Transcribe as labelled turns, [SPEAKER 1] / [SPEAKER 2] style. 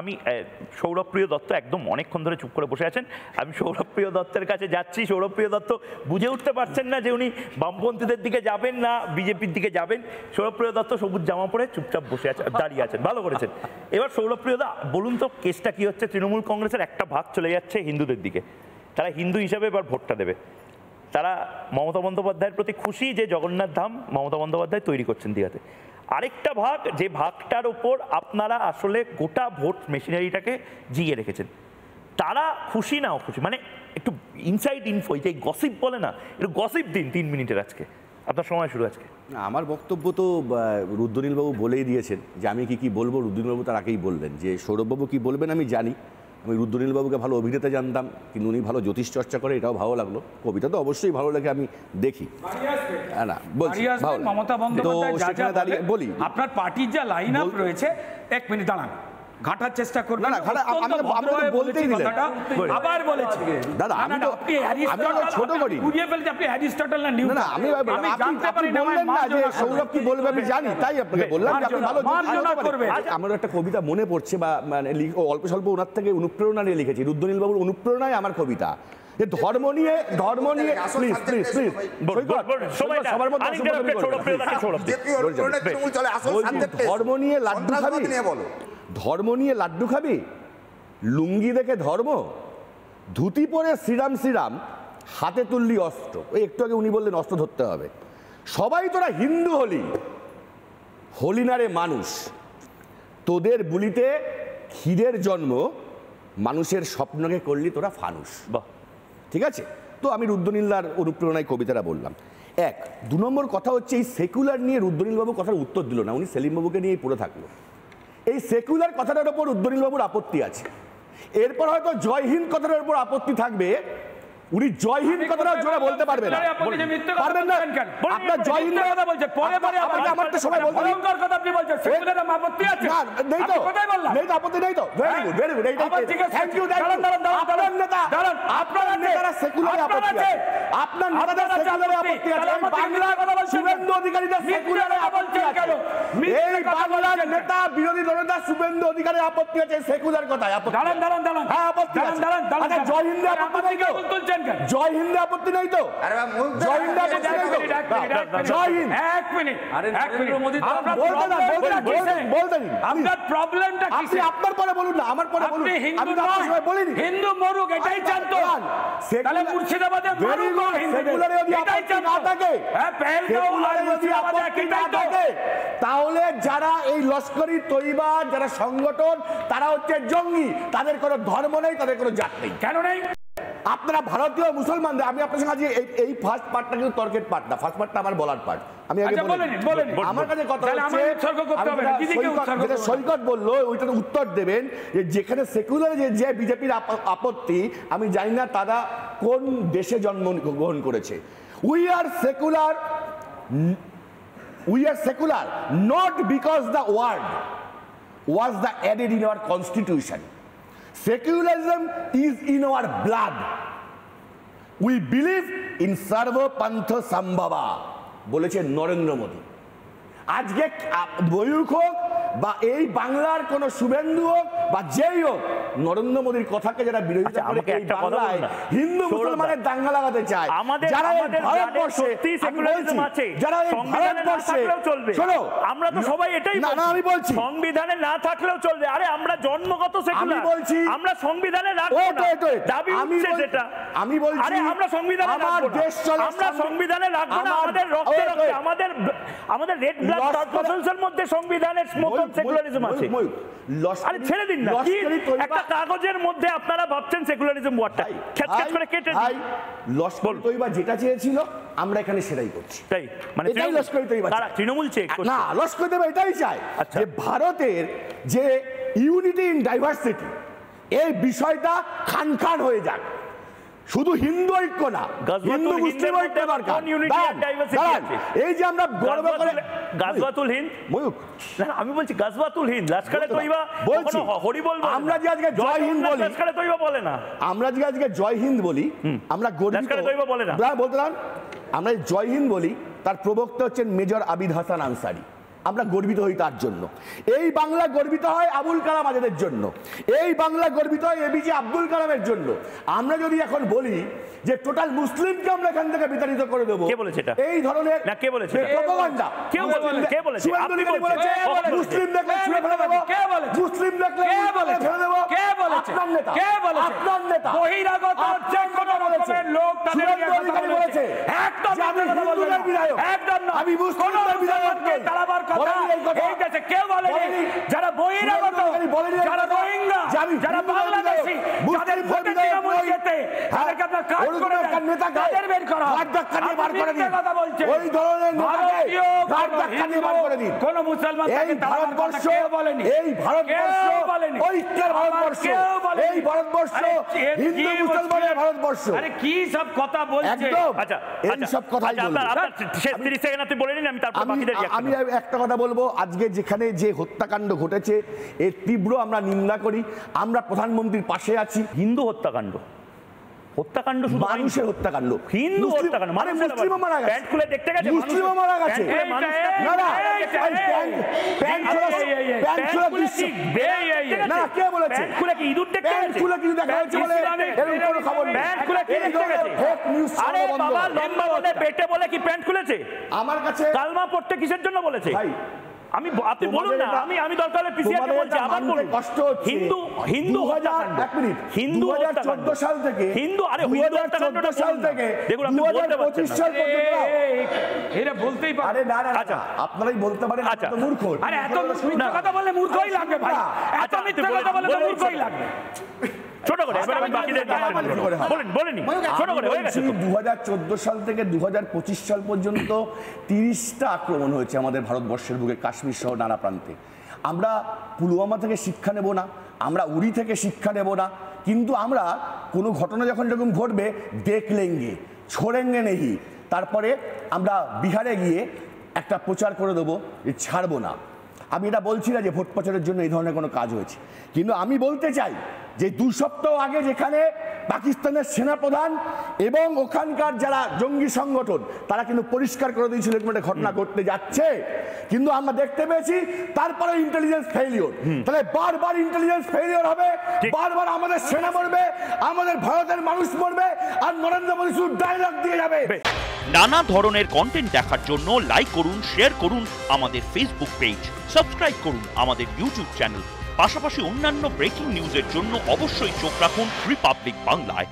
[SPEAKER 1] আমি সৌরভপ্রিয় দত্ত একদম অনেকক্ষণ ধরে চুপ করে বসে আছেন। আমি সৌরভপ্রিয় দত্তের কাছে যাচ্ছি। সৌরভপ্রিয় দত্ত বুঝে উঠতে পারছেন না যে উনি বামপন্থীদের দিকে যাবেন না বিজেপির দিকে যাবেন। সৌরভপ্রিয় দত্ত সবুজ জামা পরে চুপচাপ বসে আছে, দাঁড়িয়ে আছেন, ভালো করেছেন। এবার সৌরভপ্রিয় দা বলুন তো, কেসটা কি হচ্ছে? তৃণমূল কংগ্রেসের একটা ভাগ চলে যাচ্ছে হিন্দুদের দিকে, তারা হিন্দু হিসাবে এবার ভোটটা দেবে। তারা মমতা বন্দ্যোপাধ্যায়ের প্রতি খুশি যে জগন্নাথ ধাম মমতা বন্দ্যোপাধ্যায় তৈরি করছেন দীঘাতে। আরেকটা ভাগ, যে ভাগটার ওপর আপনারা আসলে গোটা ভোট মেশিনারিটাকে জিয়ে রেখেছেন, তারা খুশি না অখুশি? মানে একটু ইনসাইড ইনফো, যে গসিপ বলে না, একটু গসিপ দিন 3 মিনিটের। আজকে আপনার সময় শুরু। আজকে
[SPEAKER 2] আমার বক্তব্য তো রুদ্রনীলবাবু বলেই দিয়েছেন যে আমি কি বলবো, রুদ্রনীলবাবু তার আগেই বললেন। যে সৌরভবাবু কি বলবেন আমি জানি, আমি রুদ্রনীলবাবুকে ভালো অভিনেতা জানতাম, কিন্তু উনি ভালো জ্যোতিষ চর্চা করে, এটাও ভালো লাগলো। কবিতা তো অবশ্যই ভালো লাগে, আমি দেখি। না বলছি
[SPEAKER 3] মমতা বন্দ্যোপাধ্যায়
[SPEAKER 2] দাঁড়িয়ে বলি,
[SPEAKER 3] আপনার পার্টির যা লাইন আপ রয়েছে, 1 মিনিট দাঁড়ান, ঘাটার চেষ্টা করবেন।
[SPEAKER 2] না বলতেই দিলেন,
[SPEAKER 3] আবার বলেছি
[SPEAKER 2] দাদা আমি ছোট করি,
[SPEAKER 3] বুঝিয়ে ফেলছি আপনি অ্যারিস্টটল না নিউটন।
[SPEAKER 2] না আমি জানতে পারি না যে সৌরভ কি বলবে আমি জানি, তাই আপনাকে বললাম যে আপনি ভালো করবেন। আমার একটা কবিতা মনে পড়ছে, বা মানে অল্প স্বল্প ওনার থেকে অনুপ্রেরণা নিয়ে লিখেছি। রুদ্রনীলবাবুর অনুপ্রেরণায় আমার কবিতা, যে ধর্ম নিয়ে প্লিজ প্লিজ প্লিজ সবার মধ্যে ধর্ম নিয়ে লাড্ডু খাবি, ধর্ম নিয়ে লাড্ডু খাবি, লুঙ্গি দেখে ধর্ম, ধুতি পরে শ্রীরাম শ্রীরাম, হাতে তুললি অস্ত্র। ওই একটু আগে উনি বললেন অস্ত্র ধরতে হবে। সবাই তোরা হিন্দু হলি, হলি না রে মানুষ। তোদের বুলিতে ক্ষীরের জন্ম, মানুষের স্বপ্নকে করলি তোরা ফানুস।
[SPEAKER 1] বাহ,
[SPEAKER 2] ঠিক আছে। তো আমি রুদ্রনীলদার অনুপ্রেরণায় কবিতাটা বললাম। 1 2 নম্বর কথা হচ্ছে, এই সেকুলার নিয়ে রুদ্রনীলবাবু কথার উত্তর দিল না, উনি সেলিমবাবুকে নিয়েই পড়ে থাকলো। এই সেকুলার কথাটার উপর রুদ্রনীলবাবুর আপত্তি আছে। এরপর হয়তো জয় হিন্দ কথাটার উপর আপত্তি থাকবে। উনি জয় হিন্দ কথাটা জোরে বলতে পারবেন না, পারবেন না। আপনার জয় হিন্দ কথা বলছে, পরে পরে আমার তো সময় বলতে ভয়ঙ্কর কথা আপনি বলছেন, সেকুলার আপত্তি আছে না? নেই তো, নেই তো, আপত্তি নেই তো। Very good, very good. এইটাই থ্যাংক ইউ। আপনার নেতা, আপনার নেতারা সেকুলারে আপত্তি আছে, আপনার নেতাদের সেকুলারে আপত্তি আছে। বাংলা কথা বলছেন, শুভেন্দু অধিকারীদের সেকুলারে আপত্তি আছে। এই বাংলার নেতা, বিরোধী দলনেতা শুভেন্দু অধিকারীর আপত্তি আছে সেকুলার কথায়। আপত্তি, দাঁড়ান দাঁড়ান দাঁড়ান, হ্যাঁ আপত্তি আছে। আচ্ছা জয় হিন্দ আপত্তি নেই তো? জয় হিন্দ আপত্তি নেই তো? জয় হিন্দ আপত্তি নেই তো? জয় হিন্দ। 1 মিনিট, আরে নরেন্দ্র মোদি তো বলতেন। আপনার প্রবলেমটা কি? আপনি আপনার পরে বলুন না, আমার পরে বলুন। আমি তো আপনার সময় বলিনি হিন্দু মরুক, এটাই চান তো? তাহলে মুর্শিদাবাদে মরুক হিন্দু, সেকুলারে যদি আপত্তি না থাকে, হ্যাঁ সেকুলারে যদি আপত্তি না থাকে, তাহলে যারা এই লস্করি তৈবা, যারা সংগঠন, তারা হচ্ছে জঙ্গি। তাদের কোনো ধর্ম নেই, তাদের কোনো জাত নেই। কেন নেই? আপনারা ভারতীয় মুসলমানদের, আমি আপনার সঙ্গে আজকে এই ফার্স্ট পার্টটা কিন্তু তর্কের পার্ট না, ফার্স্ট পার্টটা আমার বলার পার্ট। আমি আগে বলেন, আমার কাছে কথা হচ্ছে, যেটা সৈকত বললো ওইটার উত্তর দেবেন, যে যেখানে সেকুলার যে বিজেপির আপত্তি, আমি জানি না তারা কোন দেশে জন্মগ্রহণ করেছে। We are secular not because the word was the added in our constitution. Secularism is in our blood. We believe in Sarva Pantha Sambhava, বলেছে নরেন্দ্র মোদী। আজকে ময়ূখ হোক বা এই বাংলার কোন শুভেন্দু হোক বা যেই হোক, নরেন্দ্র মোদীর কথাকে যারা বিরোধিতা করে এই বাংলায় হিন্দু মুসলমানের দাঙ্গা লাগাতে চায়, যারা এই ভারতবর্ষে, যারা এই ভারতবর্ষে, শোনো আমরা তো সবাই এটাই না, আমি বলছি সংবিধানে না থাকলেও চলবে। আরে আমরা জন্মগত সেকুলার, আমি বলছি আমরা সংবিধানে রাখবো না, দাবি হচ্ছে সেটা। আমি বলছি আরে আমরা সংবিধানে রাখবো না, আমরা সংবিধানে রাখবো না। আমাদের রক্তে রক্তে, আমাদের রেড ব্লাড প্রসেসের মধ্যে সংবিধানের মতন সেকুলারিজম আছে। আরে ছেড়ে দিন না, কি একটা কাগজের মধ্যে আপনারা ভাবছেন সেকুলারিজম ওয়ার্ডটা খেচখেচ করে কেটে দিন। লস্কর তৈবা যেটা চেয়েছিল আমরা এখানে সেটাই করছি, তাই মানে এটাই লস্কর তৈবা তারা তৃণমূল চেয়ে না, লস্কর তৈবা এটাই চায় যে ভারতের যে ইউনিটি ইন ডাইভার্সিটি, এই বিষয়টা খান খান হয়ে যাক। শুধু হিন্দু ঐক্য না, হিন্দু মুসলিম ঐক্য দরকার। এই যে আমরা গর্ব করে গাজওয়াতুল হিন্দ, ময়ূক আমি বলছি গাজওয়াতুল হিন্দ, লস্করে তৈবা বলছি, হরি বল। আমরা যে আজকে জয় হিন্দ বলি, লস্করে তৈবা বলে না। আমরা যে আজকে জয় হিন্দ বলি, আমরা গর্বিত, লস্করে তৈবা বলে না, বলতে আমরা জয় হিন্দ বলি। তার প্রবক্তা হচ্ছেন মেজর আবিদ হাসান আনসারি। আমরা গর্বিত হই তার জন্য। এই বাংলা গর্বিত হয় আবুল কালাম আজাদের জন্য, এই বাংলা গর্বিত হয় এপিজে আব্দুল কালামের জন্য। আমরা যদি এখন বলি যে টোটাল মুসলিমকে আমরা এখান থেকে বিতাড়িত করে দেবো,
[SPEAKER 1] কে বলেছে এটা?
[SPEAKER 2] এই ধরনের
[SPEAKER 1] না, কে বলেছে এটা?
[SPEAKER 2] প্রপাগান্ডা।
[SPEAKER 1] কে বলেছে? কে বলেছে?
[SPEAKER 2] শুভেন্দু
[SPEAKER 1] আপনি
[SPEAKER 2] অধিকারী
[SPEAKER 1] বলছেন।
[SPEAKER 2] বলেছে, মুসলিম দেখলে ছুঁড়ে ফেলে দেবো,
[SPEAKER 3] কে বলেছে?
[SPEAKER 2] মুসলিম দেখলে
[SPEAKER 3] কে বলেছে?
[SPEAKER 2] ফেলে দেবো।
[SPEAKER 3] কে বলেছে?
[SPEAKER 2] আপনার নেতা,
[SPEAKER 3] কে বলেছে?
[SPEAKER 2] আপনার নেতা
[SPEAKER 3] বহিরাগত যে কোনো রকমের লোক তাদের
[SPEAKER 2] শুভেন্দু অধিকারী বলেছে
[SPEAKER 3] একদম
[SPEAKER 2] যে আমি
[SPEAKER 3] মিথ্যে কথা বলবেন
[SPEAKER 2] হিন্দুদের
[SPEAKER 3] না।
[SPEAKER 2] বিধায়ক,
[SPEAKER 3] একদম না।
[SPEAKER 2] আমি মুসলিমদের বিধায়ক নই।
[SPEAKER 3] তালাবার কথা
[SPEAKER 2] বলেনি এই কথা।
[SPEAKER 3] এই দেশে কেউ বলেনি।
[SPEAKER 2] বলেনি।
[SPEAKER 3] যারা বহিরাগত,
[SPEAKER 2] শুভেন্দু অধিকারী বলেনি এই
[SPEAKER 3] যারা
[SPEAKER 2] কথা।
[SPEAKER 3] রোহিঙ্গা,
[SPEAKER 2] যে আমি
[SPEAKER 3] যারা
[SPEAKER 2] হিন্দুদের
[SPEAKER 3] বাংলাদেশি,
[SPEAKER 2] বিধায়ক,
[SPEAKER 3] যাদের
[SPEAKER 2] মুসলিমদের
[SPEAKER 3] ভোটে
[SPEAKER 2] বিধায়ক
[SPEAKER 3] তৃণমূল
[SPEAKER 2] নই।
[SPEAKER 3] জেতে, তাদেরকে আপনার কাজ
[SPEAKER 2] ওরকম
[SPEAKER 3] করে
[SPEAKER 2] একটা
[SPEAKER 3] দেন।
[SPEAKER 2] নেতাকে
[SPEAKER 3] তাদের বের করা।
[SPEAKER 2] ঘাট ধাক্কা দিয়ে বার করে দিন।
[SPEAKER 3] মিথ্যে কথা বলছেন।
[SPEAKER 2] ওই ধরনের নেতাকে
[SPEAKER 3] ভারতীয়
[SPEAKER 2] ঘাট
[SPEAKER 3] কোনো
[SPEAKER 2] ধাক্কা দিয়ে বার
[SPEAKER 3] হিন্দু,
[SPEAKER 2] করে দিন।
[SPEAKER 3] কোনো মুসলমান
[SPEAKER 2] এই
[SPEAKER 3] তাকে তালাবার কথা
[SPEAKER 2] ভারতবর্ষ,
[SPEAKER 3] কেউ বলেনি।
[SPEAKER 2] এই ভারতবর্ষ
[SPEAKER 3] কেউ বলেনি।
[SPEAKER 2] ঐক্যের ভারতবর্ষ,
[SPEAKER 3] কেউ বলেনি।
[SPEAKER 2] এই ভারতবর্ষ
[SPEAKER 3] আরে,
[SPEAKER 2] হিন্দু
[SPEAKER 3] কি
[SPEAKER 2] মুসলমানের
[SPEAKER 3] বলছেন?
[SPEAKER 2] ভারতবর্ষ।
[SPEAKER 3] আরে কি সব কথা বলছে?
[SPEAKER 2] একদম
[SPEAKER 1] আচ্ছা,
[SPEAKER 2] এই সব কথাই বলবো।
[SPEAKER 1] আপনার শেষ 30 সেকেন্ড আপনি বলে নিন, আমি তারপর বাকিদের reaction
[SPEAKER 2] আমি
[SPEAKER 1] নেব।
[SPEAKER 2] একটা কথা বলবো, আজকে যেখানে যে হত্যাকাণ্ড ঘটেছে এর তীব্র আমরা নিন্দা করি। আমরা প্রধানমন্ত্রীর পাশে আছি।
[SPEAKER 1] হিন্দু হত্যাকাণ্ড, হত্যাকাণ্ড শুধু
[SPEAKER 2] মানুষের হত্যাকাণ্ড,
[SPEAKER 1] হিন্দু
[SPEAKER 2] মুসলিম-
[SPEAKER 1] হত্যাকাণ্ড,
[SPEAKER 2] আরে
[SPEAKER 1] মানুষের
[SPEAKER 2] মুসলিমও মারা গেছে,
[SPEAKER 1] প্যান্ট খুলে দেখতে গেছে,
[SPEAKER 2] মুসলিমও মারা গেছে।
[SPEAKER 1] প্যান্ট খুলে মানুষ
[SPEAKER 2] না না, প্যান্ট খোলা, প্যান্ট খোলা দৃশ্য। না, কে বলেছে?
[SPEAKER 1] প্যান্ট খুলে কি ইঁদুর দেখতে
[SPEAKER 2] প্যান্ট
[SPEAKER 1] গেছে?
[SPEAKER 2] খুলে কিছু দেখা হয়েছে বলে এরকম কোনো খবর নেই।
[SPEAKER 1] প্যান্ট খুলে কি
[SPEAKER 2] এই
[SPEAKER 1] দেখতে
[SPEAKER 2] ধরনের
[SPEAKER 1] গেছে?
[SPEAKER 2] fake news
[SPEAKER 1] আরে
[SPEAKER 2] ছড়ানো বন্ধ
[SPEAKER 1] বাবা,
[SPEAKER 2] করো।
[SPEAKER 1] লম্বা বলে পেটে বলে কি প্যান্ট খুলেছে?
[SPEAKER 2] আমার কাছে
[SPEAKER 1] কালমা পড়তে কিসের জন্য বলেছে?
[SPEAKER 2] ভাই,
[SPEAKER 1] আপনি বলুন
[SPEAKER 2] তোমাদের
[SPEAKER 1] না,
[SPEAKER 2] এটা-
[SPEAKER 1] আমি দরকার হলে পিছিয়ে
[SPEAKER 2] তোমাদের
[SPEAKER 1] বলছি,
[SPEAKER 2] এটা
[SPEAKER 1] আবার
[SPEAKER 2] মানতে
[SPEAKER 1] বলুন।
[SPEAKER 2] কষ্ট হচ্ছে।
[SPEAKER 1] হিন্দু
[SPEAKER 2] 2000
[SPEAKER 1] হত্যাকাণ্ড,
[SPEAKER 2] এক মিনিট,
[SPEAKER 1] হিন্দু
[SPEAKER 2] 2014 সাল থেকে
[SPEAKER 1] হিন্দু, আরে হিন্দু হত্যাকাণ্ডটা
[SPEAKER 2] 2014 সাল
[SPEAKER 1] বলুন না।
[SPEAKER 2] থেকে
[SPEAKER 1] দেখুন, আপনি বলতে পারছেন
[SPEAKER 2] 2025
[SPEAKER 1] না।
[SPEAKER 2] সাল পর্যন্ত
[SPEAKER 3] এরা বলতেই পারে।
[SPEAKER 2] আরে না না না,
[SPEAKER 1] আচ্ছা।
[SPEAKER 2] আপনারাই বলতে পারেন,
[SPEAKER 1] আচ্ছা।
[SPEAKER 2] আপনি তো মূর্খ।
[SPEAKER 3] আরে এত মিথ্যে কথা বললে মূর্খই লাগবে ভাই। এত
[SPEAKER 1] আচ্ছা,
[SPEAKER 3] মিথ্যে
[SPEAKER 1] আপনি
[SPEAKER 3] কথা বললে তো
[SPEAKER 1] বলে
[SPEAKER 3] মূর্খই
[SPEAKER 1] দিচ্ছেন।
[SPEAKER 3] লাগবে।
[SPEAKER 1] ছোট করে এবার আমি বাকিদের বলেন, বলেনি ছোট করে হয়ে গেছে তো।
[SPEAKER 2] 2014 সাল থেকে 2025 সাল পর্যন্ত 30টা আক্রমণ হয়েছে আমাদের ভারতবর্ষের বুকে, কাশ্মীর সহ নানা প্রান্তে। আমরা পুলওয়ামা থেকে শিক্ষা নেব না, আমরা উড়ি থেকে শিক্ষা নেব না, কিন্তু আমরা কোনো ঘটনা যখন এরকম ঘটবে দেখলেঙ্গে ছোড়েঙ্গে নেই, তারপরে আমরা বিহারে গিয়ে একটা প্রচার করে দেবো যে ছাড়বো না। আমি এটা বলছি না যে ভোট প্রচারের জন্য এই ধরনের কোনো কাজ হয়েছে, কিন্তু আমি বলতে চাই যে 2 সপ্তাহ আগে যেখানে পাকিস্তানের সেনাপ্রধান এবং ওখানকার যারা জঙ্গি সংগঠন তারা কিন্তু পরিষ্কার করে দিয়েছিল এরকম একটা ঘটনা ঘটতে যাচ্ছে, কিন্তু আমরা দেখতে পেয়েছি তারপরে ইন্টেলিজেন্স ফেলিওর। তাহলে বারবার ইন্টেলিজেন্স ফেলিওর হবে, বারবার আমাদের সেনা মরবে, আমাদের ভারতের মানুষ মরবে, আর নরেন্দ্র মোদী শুধু ডায়লগ দিয়ে যাবে।
[SPEAKER 4] নানা ধরনের কন্টেন্ট দেখার জন্য লাইক করুন, শেয়ার করুন আমাদের ফেসবুক পেজ, সাবস্ক্রাইব করুন আমাদের ইউটিউব চ্যানেল। পাশাপাশি অন্যান্য ব্রেকিং নিউজের জন্য অবশ্যই চোখ রাখুন রিপাবলিক বাংলায়।